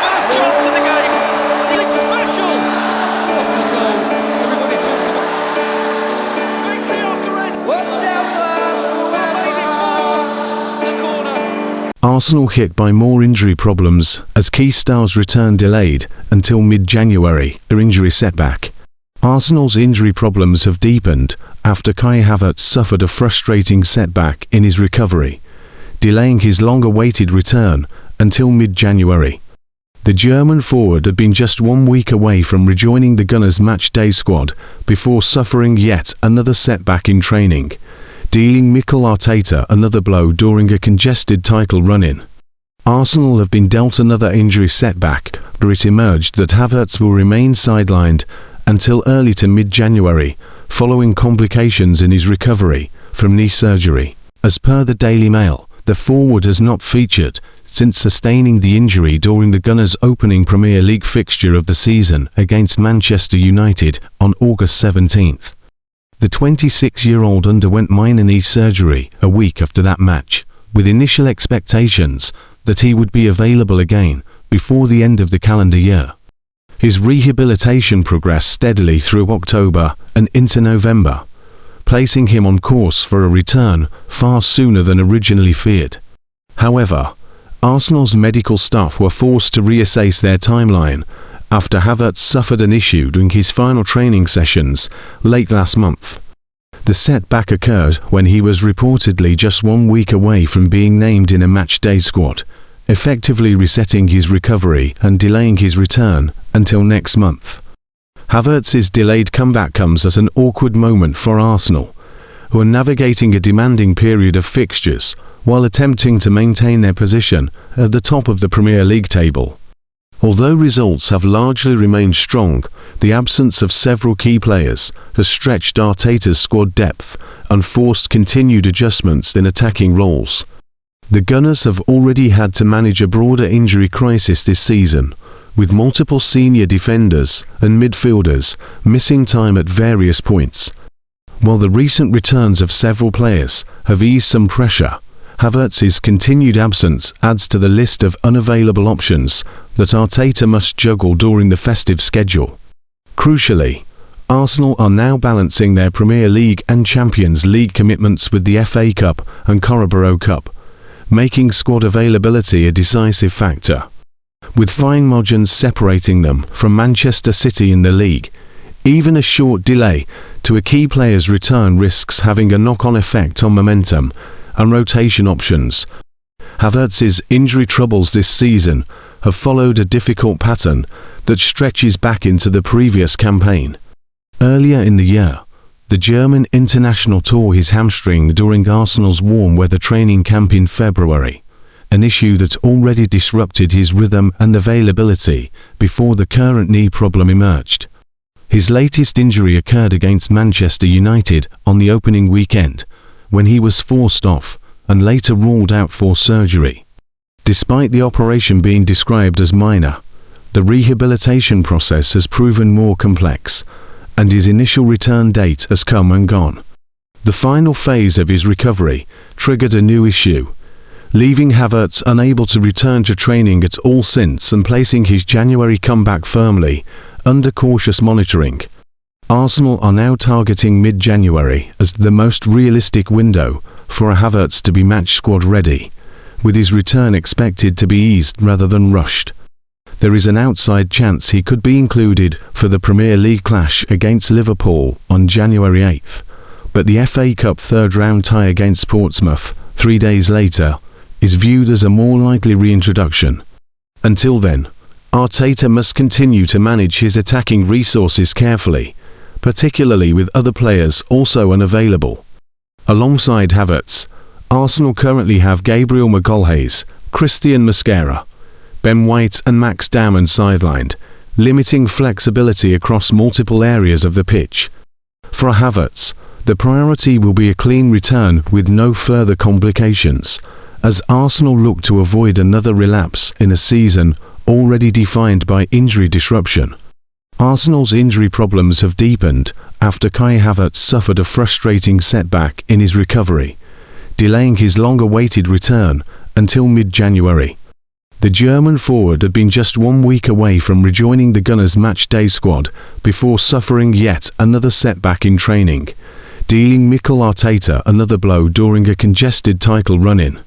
First chance of the game. It's special. What a goal. Everybody talked about. Great Alcaraz. The corner. Arsenal hit by more injury problems as key stars return delayed until mid-January, their injury setback. Arsenal's injury problems have deepened after Kai Havertz suffered a frustrating setback in his recovery, delaying his long-awaited return until mid-January. The German forward had been just 1 week away from rejoining the Gunners' match-day squad before suffering yet another setback in training, dealing Mikel Arteta another blow during a congested title run-in. Arsenal have been dealt another injury setback, but it emerged that Havertz will remain sidelined until early to mid-January, following complications in his recovery from knee surgery. As per the Daily Mail, the forward has not featured since sustaining the injury during the Gunners' opening Premier League fixture of the season against Manchester United on August 17th. The 26-year-old underwent minor knee surgery a week after that match, with initial expectations that he would be available again before the end of the calendar year. His rehabilitation progressed steadily through October and into November, placing him on course for a return far sooner than originally feared. However, Arsenal's medical staff were forced to reassess their timeline after Havertz suffered an issue during his final training sessions late last month. The setback occurred when he was reportedly just 1 week away from being named in a match-day squad, effectively resetting his recovery and delaying his return until next month. Havertz's delayed comeback comes at an awkward moment for Arsenal, who are navigating a demanding period of fixtures while attempting to maintain their position at the top of the Premier League table. Although results have largely remained strong, the absence of several key players has stretched Arteta's squad depth and forced continued adjustments in attacking roles. The Gunners have already had to manage a broader injury crisis this season, with multiple senior defenders and midfielders missing time at various points. While the recent returns of several players have eased some pressure, Havertz's continued absence adds to the list of unavailable options that Arteta must juggle during the festive schedule. Crucially, Arsenal are now balancing their Premier League and Champions League commitments with the FA Cup and Carabao Cup, making squad availability a decisive factor. With fine margins separating them from Manchester City in the league, even a short delay to a key player's return risks having a knock-on effect on momentum and rotation options. Havertz's injury troubles this season have followed a difficult pattern that stretches back into the previous campaign. Earlier in the year, the German international tore his hamstring during Arsenal's warm weather training camp in February, an issue that already disrupted his rhythm and availability before the current knee problem emerged. His latest injury occurred against Manchester United on the opening weekend, when he was forced off and later ruled out for surgery. Despite the operation being described as minor, the rehabilitation process has proven more complex, and his initial return date has come and gone. The final phase of his recovery triggered a new issue, leaving Havertz unable to return to training at all since and placing his January comeback firmly under cautious monitoring. Arsenal are now targeting mid-January as the most realistic window for Havertz to be match squad ready, with his return expected to be eased rather than rushed. There is an outside chance he could be included for the Premier League clash against Liverpool on January 8th, but the FA Cup third-round tie against Portsmouth 3 days later is viewed as a more likely reintroduction. Until then, Arteta must continue to manage his attacking resources carefully, particularly with other players also unavailable. Alongside Havertz, Arsenal currently have Gabriel Magalhaes, Christian Mosquera, Ben White and Max Damon sidelined, limiting flexibility across multiple areas of the pitch. For Havertz, the priority will be a clean return with no further complications, as Arsenal look to avoid another relapse in a season already defined by injury disruption. Arsenal's injury problems have deepened after Kai Havertz suffered a frustrating setback in his recovery, delaying his long-awaited return until mid-January. The German forward had been just 1 week away from rejoining the Gunners' match-day squad before suffering yet another setback in training, dealing Mikel Arteta another blow during a congested title run-in.